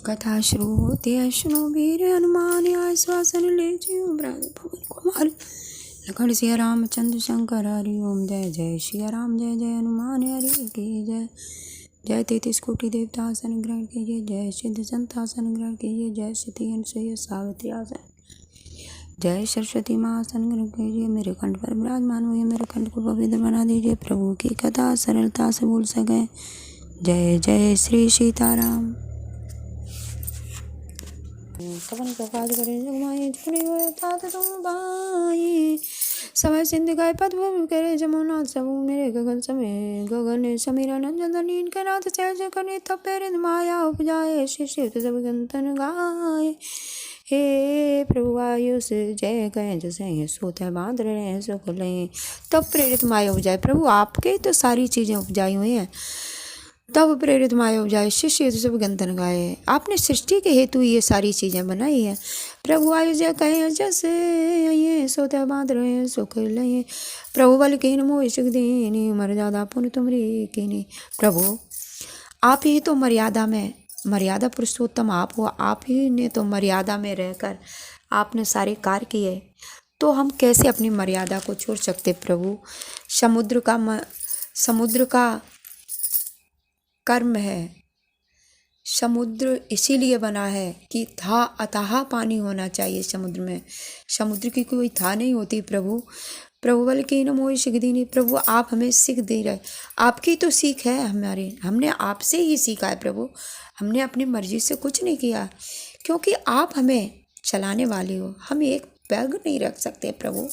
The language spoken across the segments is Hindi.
कथा शुरू होती है। सुनो वीर हनुमान आश्वासन ले जियो ब्रज भवन कुमार। लखन सिया रामचंद्र शंकर हरि ओम। जय जय सिया राम जय जय हनुमान हरि की जय। जय 33 कोटि देवता आसन ग्रहण कीजिए। जय सिद्ध संत आसन ग्रहण कीजिए। जय सती अनुसुईया सावित्री आसन। जय सरस्वती माँ आसन ग्रहण कीजिए। मेरे कंठ पर विराजमान हुए मेरे कंठ को पवित्र बना दीजिए। प्रभु की कथा सरलता से बोल सके। जय जय श्री सीताराम। कवन प्रकाश करे जगमाये झूले होए तात तुम बाये। समय सिंधु गाय पद्म करे जमुना सबू मेरे गगन समय गगन समीरा नंदन नीन के नाथ सहज करने तब पेरे माया उपजाए शिष्य सब गंतन गाए। हे प्रभु आयुष जय कहें जैसे सोते बांध रहे हैं सो लें तब प्रेरित माया उपजाए। प्रभु आपके तो सारी चीज़ें उपजाई हुई हैं तब प्रेरित माया उपजाए शिष्य सब गंतन गाए। आपने सृष्टि के हेतु ये सारी चीज़ें बनाई हैं। प्रभु आयु जय कहें जैसे ये सोते बांध रहे हैं सुख लें। प्रभु बल कीन मोह सुख दीनी मर्यादा पुण्य तुमरी कीनी। प्रभु आप ही तो मर्यादा पुरुषोत्तम आप हो। आप ही ने तो मर्यादा में रहकर आपने सारे कार्य किए तो हम कैसे अपनी मर्यादा को छोड़ सकते। प्रभु समुद्र का कर्म है। समुद्र इसीलिए बना है कि अथाह पानी होना चाहिए समुद्र में। समुद्र की कोई था नहीं होती। प्रभु बल की न मोई सीख दी नहीं। प्रभु आप हमें सीख दे रहे। आपकी तो सीख है हमारी। हमने आपसे ही सीखा है प्रभु। हमने अपनी मर्जी से कुछ नहीं किया क्योंकि आप हमें चलाने वाले हो। हम एक पैग नहीं रख सकते प्रभु।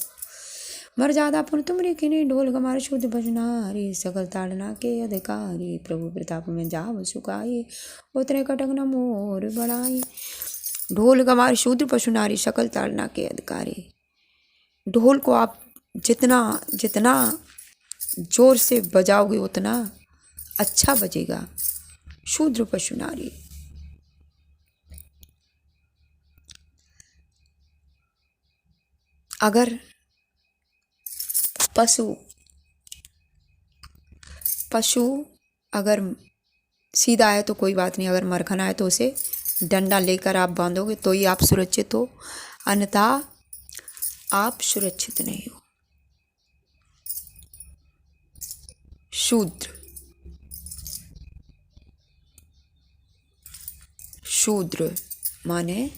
मर्यादा पुण्य तुमरी किनी ढोल गमार शुद्ध भजनारी सकल ताड़ना के अधिकारी। प्रभु प्रताप में जाव सुखाई उतरे कटक न मोर बढ़ाई। ढोल गमार शुद्ध पशुनारी सकल ताड़ना के अधिकारी। ढोल को आप जितना जोर से बजाओगे उतना अच्छा बजेगा। शूद्र पशुनारी। अगर पशु अगर सीधा है तो कोई बात नहीं। अगर मरखना है तो उसे डंडा लेकर आप बांधोगे तो ही आप सुरक्षित हो, अन्यथा आप सुरक्षित नहीं हो। शूद्र माने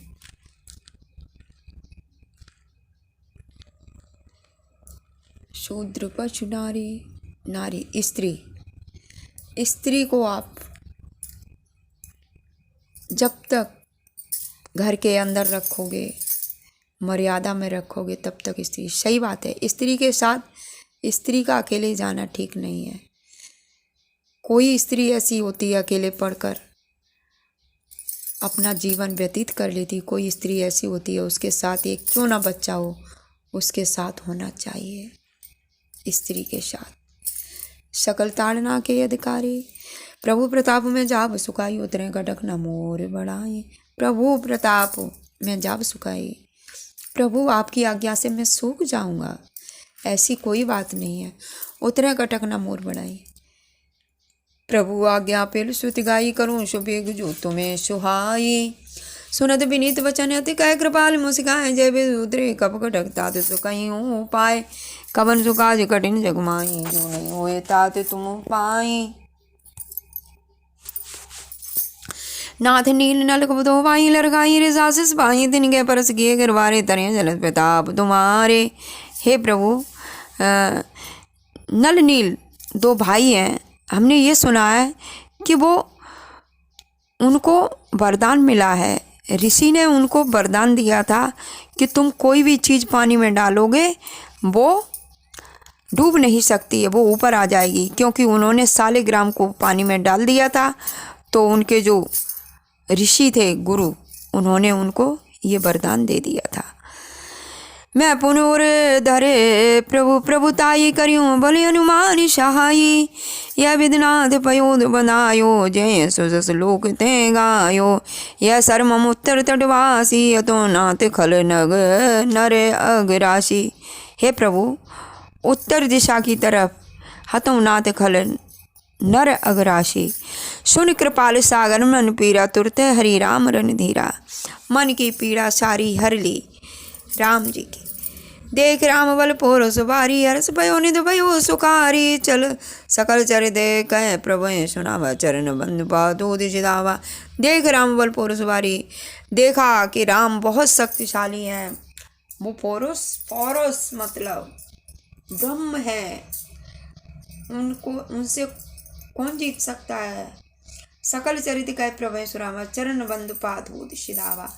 शूद्र पशु नारी स्त्री को आप जब तक घर के अंदर रखोगे, मर्यादा में रखोगे तब तक स्त्री। सही बात है। स्त्री के साथ स्त्री का अकेले जाना ठीक नहीं है। कोई स्त्री ऐसी होती है अकेले पढ़कर अपना जीवन व्यतीत कर लेती। कोई स्त्री ऐसी होती है उसके साथ एक क्यों ना बच्चा हो उसके साथ होना चाहिए। स्त्री के साथ सकल ताड़ना के अधिकारी। प्रभु प्रताप में जाब सुखाई उतरे कटक न मोर बढ़ाई। प्रभु प्रताप में जाब सुखाई। प्रभु आपकी आज्ञा से मैं सूख जाऊंगा ऐसी कोई बात नहीं है। उतरे कटक न मोर बढ़ाई। प्रभु आज्ञा पेल सुत गाई करूँ शुभेग जो तुम्हें सुहाई। सुनत विनीत वचन अति कह कृपाल मुस्काए। जय विदुद्रे कप कटक तात सुखई पाए। कवन सुकाज कठिन जगमाई जो नहीं होए तात तुम पाई। नाथ नील नल कबो वाई लरगाई रे सासिस पाई। दिन के परस किए गिरवारे तरे जल प्रताप तुम्हारे। हे प्रभु नल नील 2 भाई हैं। हमने ये सुना है कि उनको वरदान मिला है। ऋषि ने उनको वरदान दिया था कि तुम कोई भी चीज़ पानी में डालोगे वो डूब नहीं सकती है, वो ऊपर आ जाएगी। क्योंकि उन्होंने सालिग्राम को पानी में डाल दिया था तो उनके जो ऋषि थे गुरु उन्होंने उनको ये वरदान दे दिया था। मैं पुनोर धरे प्रभुताई करियूँ बोले हनुमान सहाई। यह विधनाथ पयोद बनायो जय सुजस लोक ते गायो। यह सर्वम उत्तर तटवासी अतो नाथ खल नग नर अगरासी। हे प्रभु उत्तर दिशा की तरफ हतों नाथ खल नर अगराशी। सुन कृपाल सागर मन पीरा, तुरते हरि राम रन धीरा। मन की पीड़ा सारी हर ली राम जी की। देख राम बल पोर सुबारी, हर्ष भयो निध भयो सुखारी। चल सकल चर दे कह प्रभु सुनावा, चरण बंधु पादो दिशिदावा। देख राम बल पोर सुबारी, देखा कि राम बहुत शक्तिशाली हैं। वो पौरुष मतलब ब्रह्म है, उनको उनसे कौन जीत सकता है। सकल चरित कह प्रभु सुरामा, चरण बंधु पादो दिशिदावा।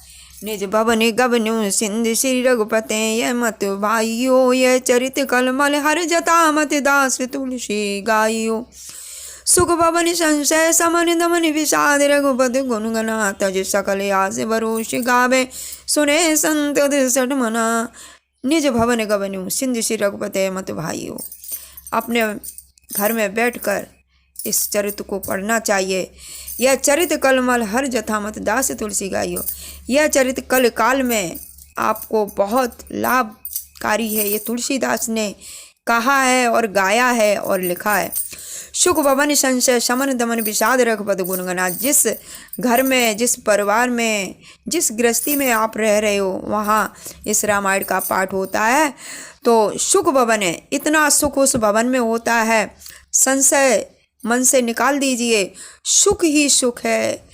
निज भवन गबनु सिंधु श्री रघुपते, ये मत भाइयो ये चरित कलमल हर जता मत दास तुलसी गाइयो। सुख भवन संशय समन दमन विषाद, रघुपति गुण गना तज सकल आस भरोष गावे। सुने संत सठ मना, निज भवन गबनु सिंधु श्री रघुपते मत भाइयो। अपने घर में बैठकर इस चरित्र को पढ़ना चाहिए। यह चरित कलमल हर जथा मत दास तुलसी गाइयो। यह चरित्र कल काल में आपको बहुत लाभकारी है, ये तुलसीदास ने कहा है और गाया है और लिखा है। सुख भवन संशय समन दमन विषाद रघुपति गुणगना। जिस घर में, जिस परिवार में, जिस गृहस्थी में आप रह रहे हो, वहाँ इस रामायण का पाठ होता है तो सुख भवन है, इतना सुख उस भवन में होता है। संशय मन से निकाल दीजिए, सुख ही सुख है,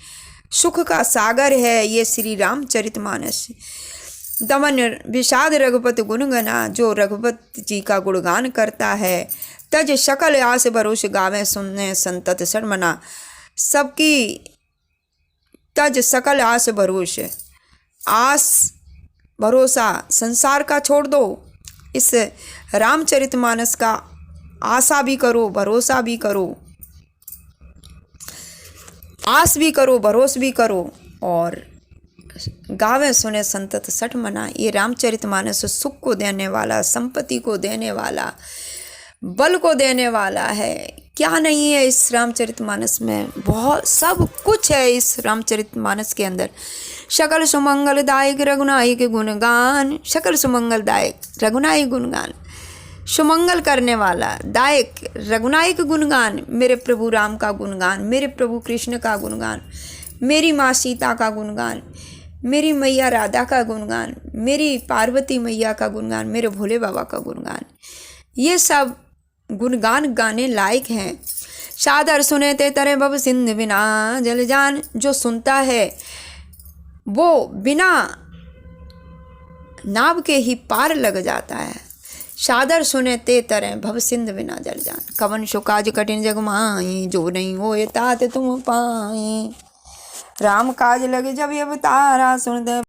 सुख का सागर है ये श्री रामचरितमानस। दमन विषाद रघुपति गुणगना, जो रघुपति जी का गुणगान करता है। तज सकल आस भरोस गावे, सुनने संतत शर्मना। सबकी तज सकल आस भरोस, आस भरोसा संसार का छोड़ दो, इस रामचरितमानस का आशा भी करो, भरोसा भी करो, आस भी करो, भरोस भी करो। और गावे सुने संतत सठ मना। ये रामचरितमानस सुख को देने वाला, संपत्ति को देने वाला, बल को देने वाला है। क्या नहीं है इस रामचरितमानस में, बहुत सब कुछ है इस रामचरितमानस के अंदर। सकल सुमंगलदायक रघुनायक गुणगान, सकल सुमंगलदायक रघुनायक गुणगान, सुमंगल करने वाला, दायक रघुनायक गुणगान, मेरे प्रभु राम का गुणगान, मेरे प्रभु कृष्ण का गुणगान, मेरी माँ सीता का गुणगान, मेरी मैया राधा का गुणगान, मेरी पार्वती मैया का गुणगान, मेरे भोले बाबा का गुणगान। ये सब गुणगान गाने लायक हैं। सादर सुने ते तरे भव सिंधु बिना जल जान। जो सुनता है वो बिना नाव के ही पार लग जाता है। सादर सुने ते तरह भव सिंध बिना जल जान। कवन सो काज कठिन जग माई, जो नहीं होए तात तुम पाई। राम काज लगे जब अवतारा, सुन दे